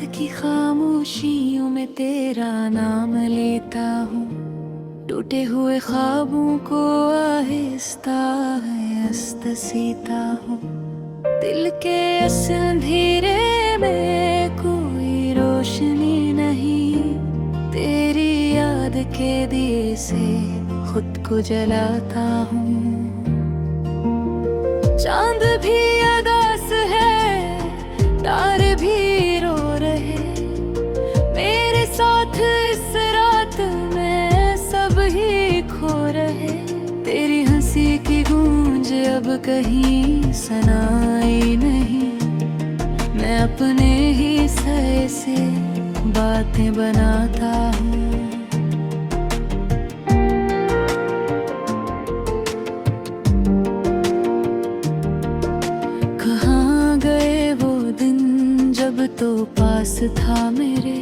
की खामोशियों में तेरा नाम लेता हूँ। टूटे हुए ख्वाबों को आहिस्ता आहिस्ता सीता हूँ। दिल के इस अंधेरे में कोई रोशनी नहीं। तेरी याद के दिए से खुद को जलाता हूँ। चांद भी उदास है, तारे भी रो रहे। मेरे साथ इस रात में सब ही खो रहे। तेरी हंसी की गूंज अब कहीं सुनाई नहीं। मैं अपने ही सर से बातें बनाता हूँ। कहाँ गए वो दिन जब तो पास था मेरे।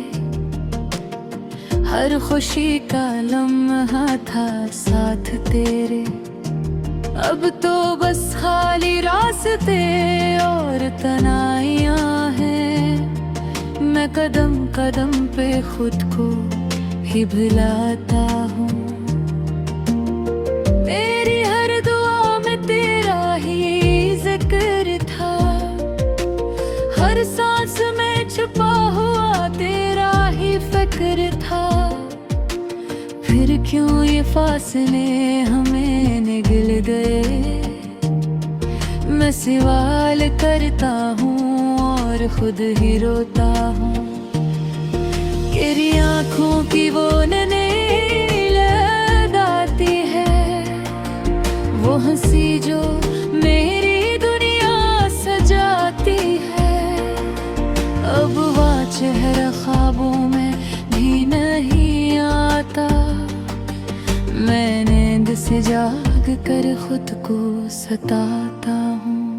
हर खुशी का लम्हा था साथ तेरे। अब तो बस खाली रास्ते और तन्हाइयाँ हैं। मैं कदम कदम पे खुद को ही भुलाता हूँ। मेरी हर दुआ में तेरा ही जिक्र था। हर सांस में छुपा हुआ तेरा ही फिक्र था। फिर क्यों ये फासले हमें निगल गए। मैं सवाल करता हूँ और खुद ही रोता हूँ। तेरी आँखों की वो नैन आती है। वो हंसी जो मेरी दुनिया सजाती है। अब वह चेहरा ख्वाबों में भी नहीं आता। मैं नींद से जाग कर खुद को सताता हूँ।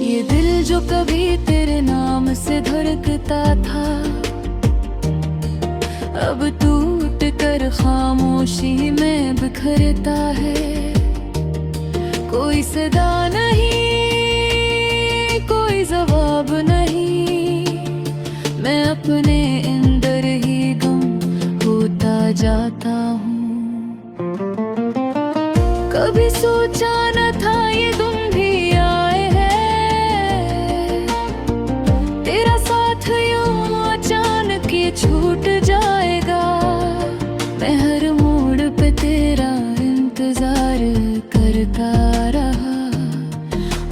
ये दिल जो कभी तेरे नाम से धड़कता था, अब टूट कर खामोशी में बिखरता है। कोई सदा नहीं, कोई जवाब नहीं। मैं अपने अंदर ही गुम होता जाता हूँ। कभी सोचा न था ये तुम भी आए हैं। तेरा साथ यूं अचानक ये छूट जाएगा। मैं हर मोड़ पे तेरा इंतजार करता रहा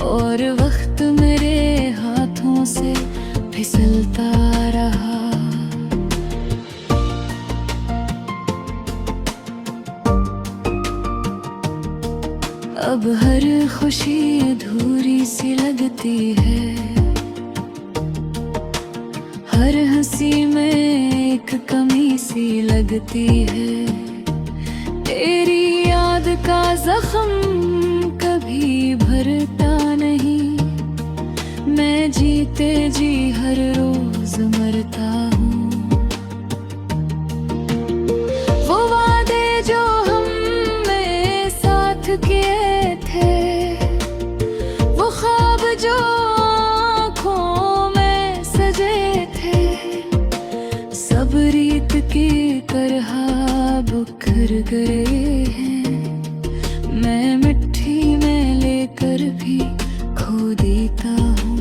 और वक्त मेरे हाथों से फिसलता रहा। अब हर खुशी अधूरी सी लगती है। हर हंसी में एक कमी सी लगती है। तेरी याद का जख्म कभी भरता नहीं। मैं जीते जी हर रोज मरता हूँ। वो वादे जो हमने साथ किए थे, वो ख्वाब जो आँखों में सजे थे, सब रीत की तरह बिखर गए हैं। मैं मिट्टी में लेकर भी खो देता हूँ।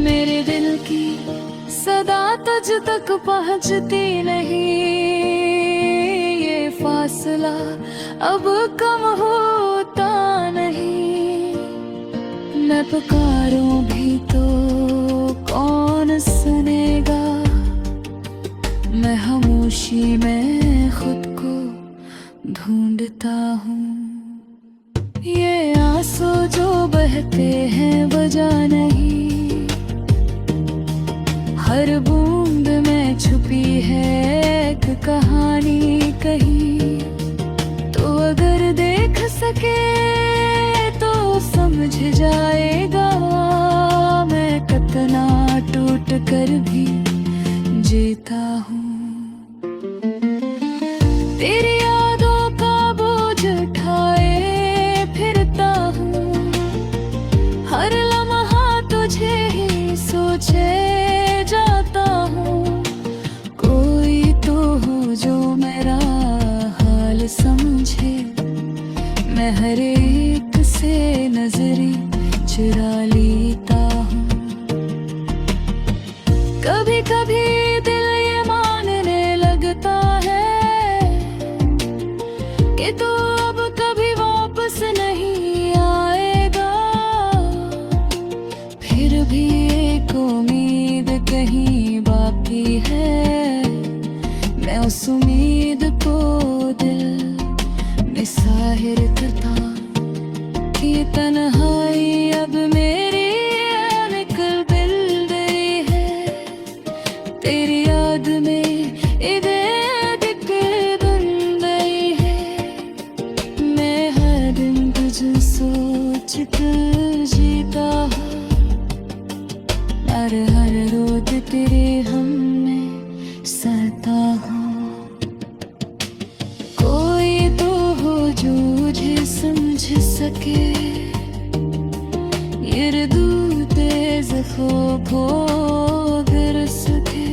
मेरे दिल की सदा तुझ तक पहुँचती नहीं। ये फासला अब कम होता नहीं। मैं पुकारूं भी तो कौन सुनेगा। मैं खामोशी में खुद को ढूंढता हूँ। ये आंसू जो बहते हैं वजह नहीं। हर बूंद में छुपी है एक कहानी कहीं। तो अगर देख सके तो समझ जाएगा। मैं कितना टूट कर भी जीता हूँ। तेरी यादों का बोझ उठाए फिरता हूँ। हर लम्हा तुझे ही सोचे तुझे मैं हर एक से नजरें चुरा लेता हूँ। कभी कभी दिल ये मानने लगता है कि तू अब कभी वापस नहीं आएगा। फिर भी एक उम्मीद कहीं बाकी है, मैं उस उम्मीद को दिल में साहिर करता कि तन्हाई अब मेरी निकल बिल गई है। तेरी याद में इधर दिल बन गई है। मैं हर दिन तुझे सोच कर जीता हूँ, हर रोज तेरे हम में सहता हूँ। कोई तो हो जो मुझे समझ सके, ये दूर तेज खो गिर सके।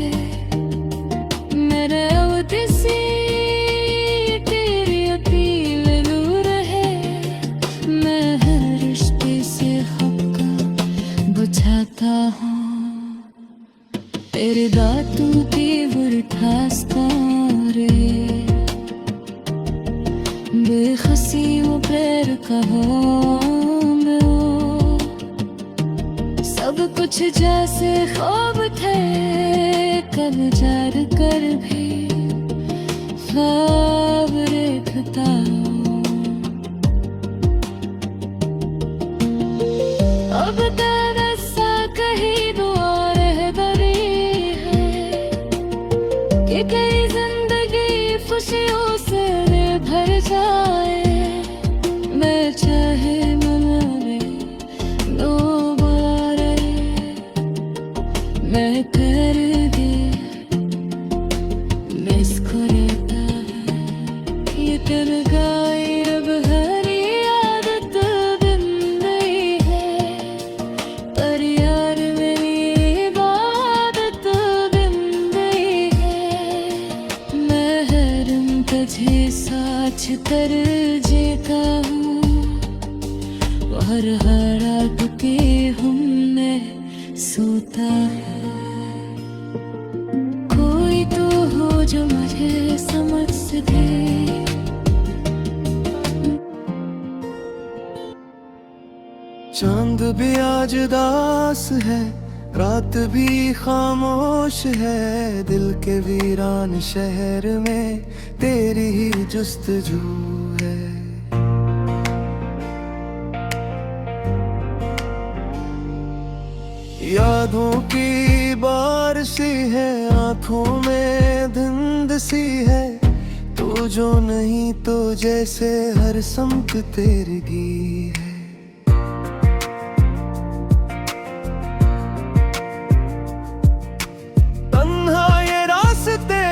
मेरे अवधि तेरी अपील दूर है, मैं हर रिश्ते से हक बुझाता हूँ। तेरे दातू की वरठास्तारे बेखसी वो पैर कहो सब कुछ जैसे ख्वाब थे, कब जार कर भी ख्वाब देखता हूँ। अब तरसा कहीं दुआ रहबरी है कि कई जिंदगी खुशियों से भर जाए। मैं चाहे मनाने दोबारा मैं कर दे इसको रहता है। ये कर गाई रब हरी आदत बन गई है, पर यार मेरी इबादत बन गई है। मैं हरम तुझे साच कर जीता हूँ, हर रात के हमने सोता है। कोई तो हो जो मुझे समझ सके। चांद भी आज उदास है, रात भी खामोश है। दिल के वीरान शहर में तेरी ही जुस्तजू है। यादों की बारिशी है, आंखों में धुंध सी है। तू जो नहीं तो जैसे हर समत तेरी गी है। तन्हा ये रास्ते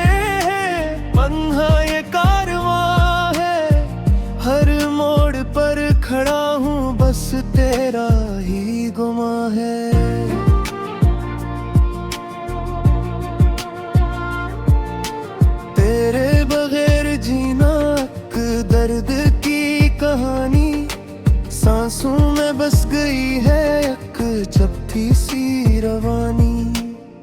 हैं, तन्हा ये कारवां है। हर मोड़ पर खड़ा हूँ, बस तेरा ही गुमा है। तेरे बगैर जीना एक दर्द की कहानी, सांसों में बस गई है एक चपटी सी रवानी।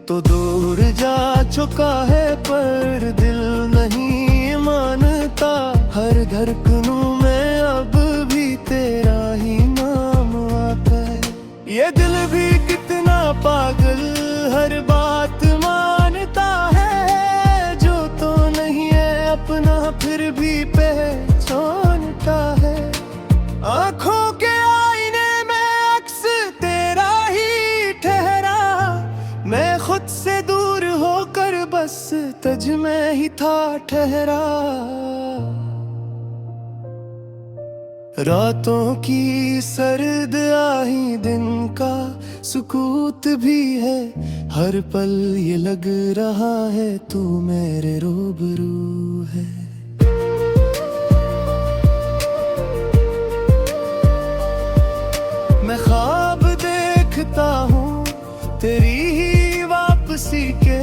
तो दूर जा चुका है पर दिल नहीं मानता, हर धड़कनों में अब भी तेरा ही नाम आता है। ये दिल भी कितना पागल हर बात मानता है, जो तो नहीं है अपना फिर भी पहचानता है। आँखों के आईने में अक्स तेरा ही ठहरा, मैं खुद से दूर होकर बस तुझ में ही था ठहरा। रातों की सर्द आही दिन का सुकूत भी है, हर पल ये लग रहा है तू मेरे रूबरू है। मैं ख्वाब देखता हूँ तेरी ही वापसी के,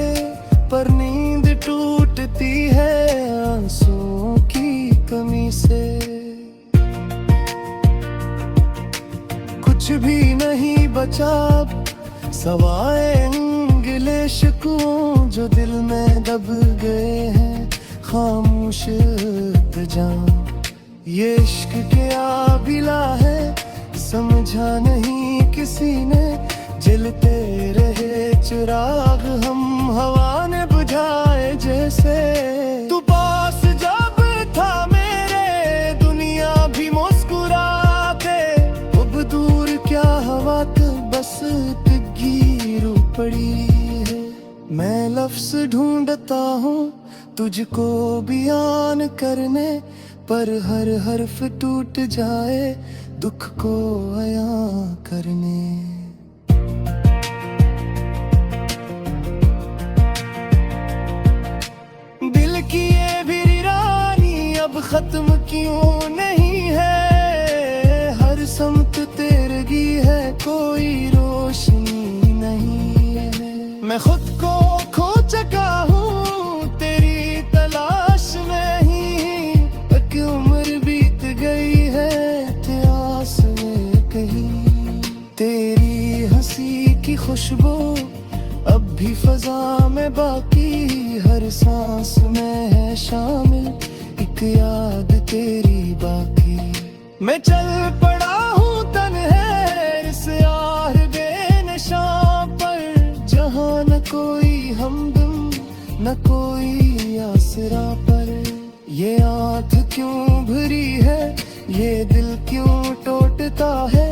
पर नींद टूटती है आंसुओं की कमी से। कुछ भी नहीं बचा अब, सवाए इंग्लिश को जो दिल में दब गए हैं खामोश इंतजाम। ये इश्क क्या बिला है समझा नहीं किसी ने, जलते रहे चिराग हम हवा ने बुझाए जैसे। तू पास जब था मेरे दुनिया भी मुस्कुराते, अब दूर क्या हवा तो बस डिग्गी रो पड़ी है। मैं लफ्ज ढूंढता हूँ तुझको बयान करने, पर हर हर्फ टूट जाए दुख को अयां करने। दिल की ये भी रानी अब खत्म क्यों नहीं है, हर समत तेरगी है कोई रोशनी नहीं है। मैं खुद को खो चुका हूँ तेरी तलाश में ही, एक उम्र बीत गई है इतिहास में कहीं। तेरी हंसी की खुशबू अब भी फजा में बाकी, हर सांस में है शामिल एक याद तेरी बाकी। मैं चल पड़ा हूँ तन्हे इस यार बेनिशां पर, जहाँ न कोई हमदम न कोई आसरा पर। ये आँख क्यों भरी है ये दिल क्यों टूटता है,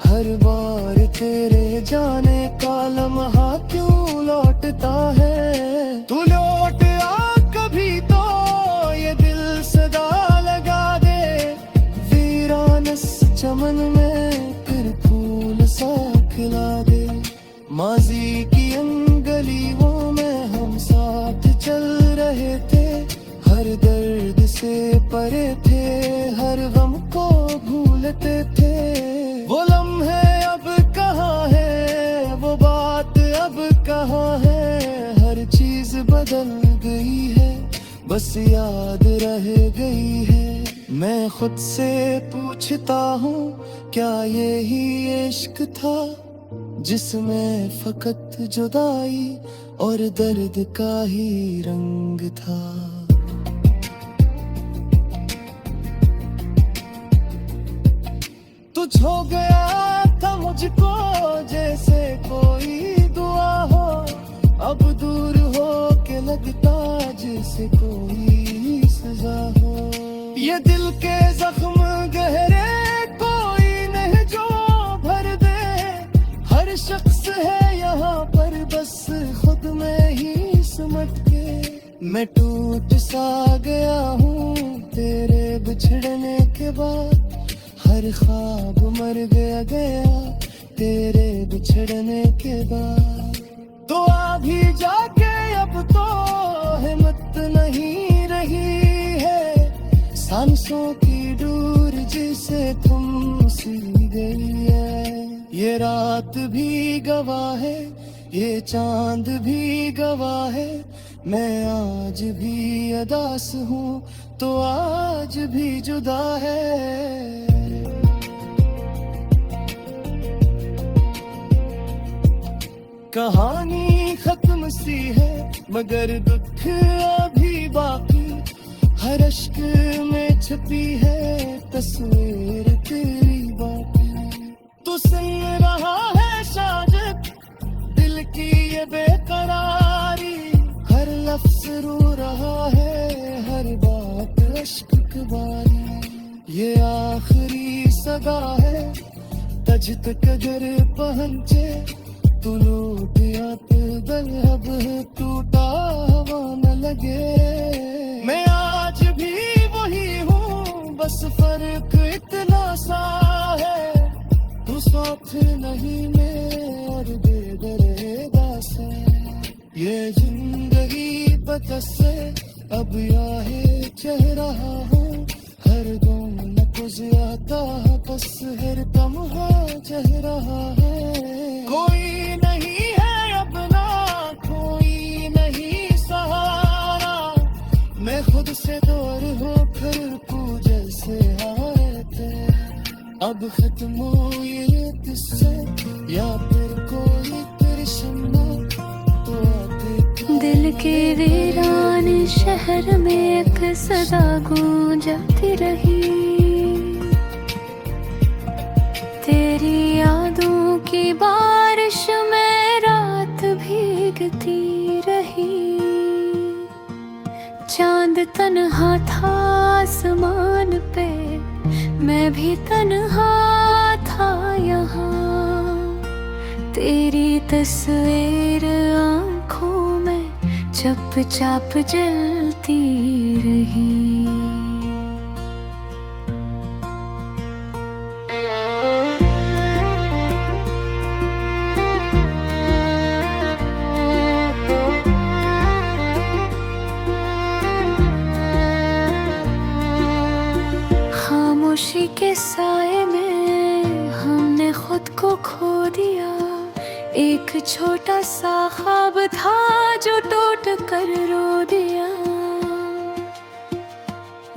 हर बार तेरे जाने का लम्हा क्यों लौटता है। तू लौट आ कभी तो ये दिल सदा लगा दे, वीरानस चमन में फिर फूल सा खिला दे। माजी की इन गलियों में हम साथ चल रहे थे, हर दर्द से परे थे हर गम को भूलते थे। वो लम्हे अब कहाँ है वो बात अब कहाँ है, हर चीज बदल गई है बस याद रह गई है। मैं खुद से पूछता हूँ क्या यही इश्क था जिसमें फकत जुदाई और दर्द का ही रंग था। तू छो गया था मुझको जैसे कोई दुआ हो, अब दूर हो के लगता जैसे कोई सजा हो। ये दिल के जख्म गहरे कोई नहीं जो भर दे, हर शख्स है यहाँ पर बस खुद में ही सिमट के। मैं टूट सा गया हूँ तेरे बिछड़ने के बाद, हर ख्वाब मर गया तेरे बिछड़ने के बाद। तो अभी जाके अब तो हिम्मत नहीं रही है, सांसों की डोर जिसे थम सी गई है। ये रात भी गवाह है ये चांद भी गवाह है, मैं आज भी अदास हूँ तो आज भी जुदा है। कहानी खत्म सी है मगर दुख अभी बाकी, हर अश्क में छपी है तस्वीर तेरी बाकी। तू सुन रहा है शायद दिल की ये बेकरारी, हर लफ्ज रो रहा है हर बात अश्क की बारी। ये आखिरी सदा है तज तक अगर पहुंचे, तू लूट या दल अब टूटा हवा न लगे। मैं आज भी वही हूँ बस फर्क इतना सा है, तू साथ नहीं में और बेदर्दास है। ये जिंदगी बदस से अब याहे चह रहा हूँ, हर गुम न गुजराता बस हर तमहा चह रहा है। कोई नहीं है अपना कोई नहीं सहारा, मैं खुद से दूर हो फिर तू जैसे हारे थे। अब खत्म हो ये किस्से या फिर कोई तेरे शम्मा तो आते दिल के वीरान शहर में एक सदा गूंजती रही, तेरी यादों की बारिश में रात भीगती रही। चांद तन्हा था आसमान पे, मैं भी तन्हा था यहाँ। तेरी तस्वीर आँखों में चुपचाप जलती रही। खामोशी के साए में हमने खुद को खो दिया। एक छोटा सा ख्वाब था जो टूट कर रो दिया।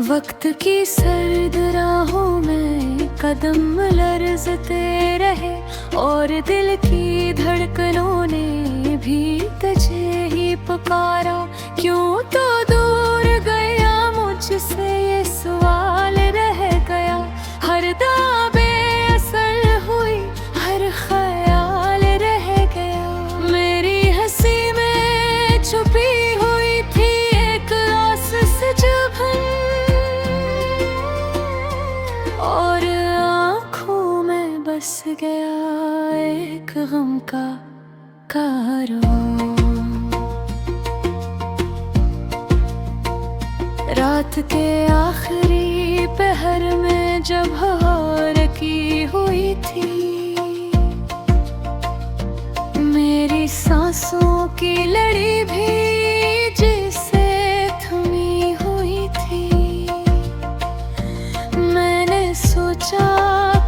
वक्त की सर्द राहों में कदम लरजते रहे और दिल की धड़कनों ने भी तुझे ही पुकारा। क्यों तो दूर गया मुझसे ये सवाल रह गया। हर दाबे असर हुई, हर ख्याल रह गया। मेरी हंसी में छुपी हुई थी एक आस से चुभन, और आँखों में बस गया एक गम का कारवां। रात के आखिरी पहर में जब हार की हुई थी, मेरी सांसों की लड़ी भी जिसे थमी हुई थी। मैंने सोचा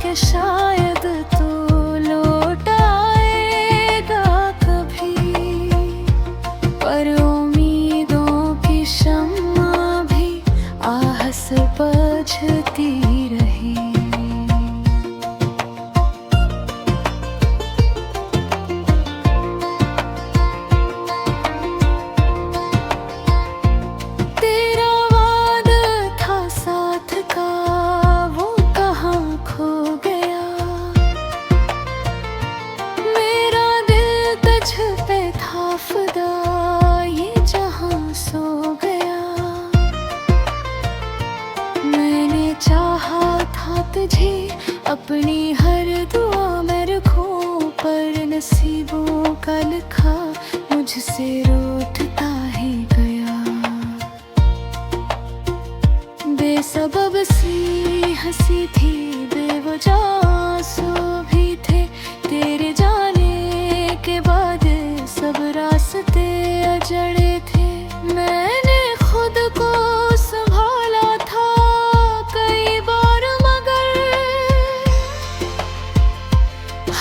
कि शायद तू लौट आएगा कभी, पर उम्मीदों की शम्मा भी आहस बुझती रही। तेरा वादा था साथ का, वो कहाँ खो गया। मेरा दिल तुझ पे था फिदा, ये जहां सो गया। मैंने चाहा था तुझे अपनी हर दुआ में रखूं, पर नसीबों का लिखा मुझसे रूठता ही गया। बेसबब सी हंसी थी, बेवजह आंसू भी थे। तेरे जाने के बाद सब रास्ते अजड़े थे। मैंने खुद को संभाला था कई बार, मगर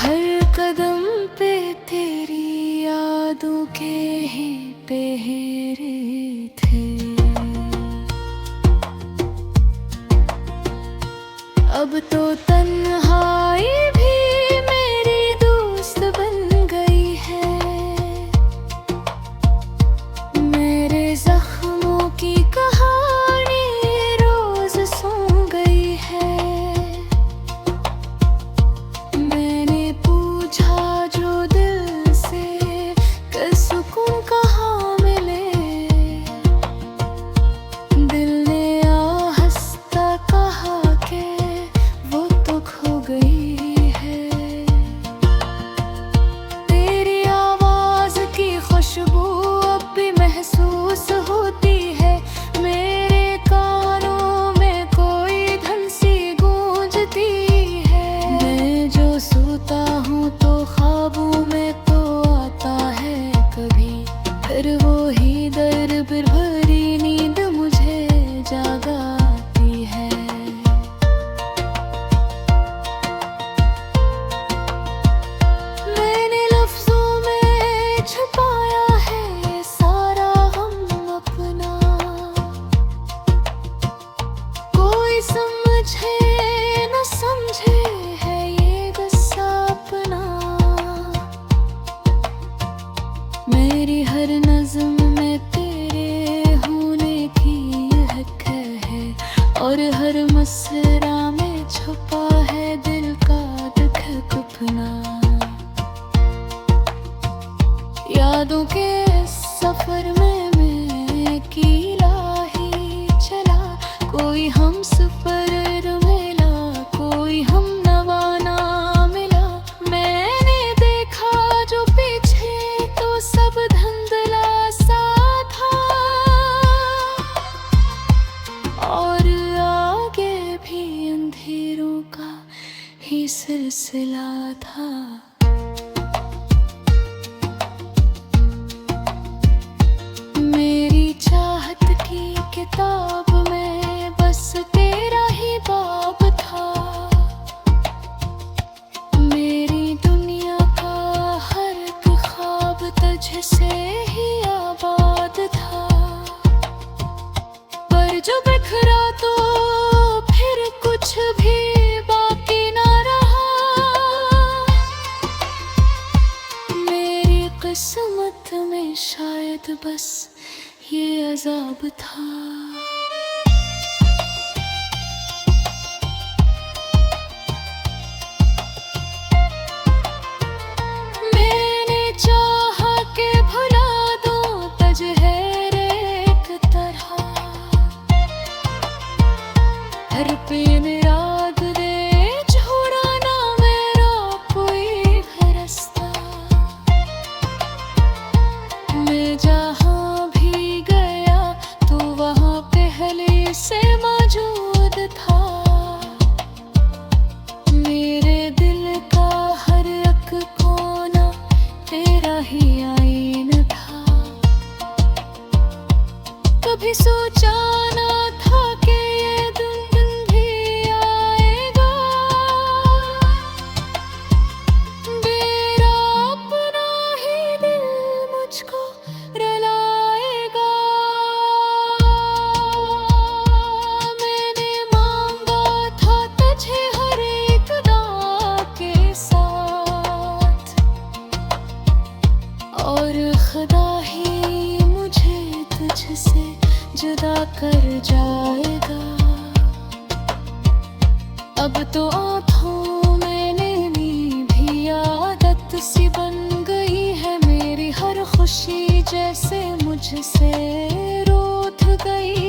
हर कदम पे तेरी यादों के ही पहरे थे। अब तो तन्हाई भी मेरी दोस्त बन गई है। मेरे जख्मों की कहानी रोज सो गई है। मैंने पूछा जो दिल से कि सुकून कहाँ मिले, दिल ने आहस्ता कहा कि वो तो खो गई छुपा है दिल का दुख अपना। यादों के सफर में मैं अकेला ही चला, कोई हम सफर मिला, कोई हम नवाना मिला। मैंने देखा जो पीछे तो सब धुंधला सा था, और आगे भी अंधेरों का ही सिलसिला था। मेरी चाहत की किताब में बस तेरा ही बाब था, मेरी दुनिया का हर एक ख्वाब तुझसे ही आबाद था। पर जो बिखरा तो फिर कुछ भी बाकी ना रहा, मेरी किस्मत में शायद बस ये अज़ाब था। मैंने चाहा कि भुला दूं तजहेरे एक तरह, हर पेन याद दे छोड़ाना मेरा कोई रास्ता। मैं जहाँ भी गया तो वहाँ पहले से मौजूद था, मेरे दिल का हर एक कोना तेरा ही आईना था। कभी सोचा ना था कि ये दिन भी आएगा, मेरा अपना ही दिल मुझको रुलाएगा। मैंने मांगा था तुझे हर एक दुआ के साथ, और खुदा ही मुझे तुझसे जुदा कर जाएगा। अब तो आँखों में नींद भी आदत सी बन गई है, मेरी हर खुशी जैसे मुझसे रूठ गई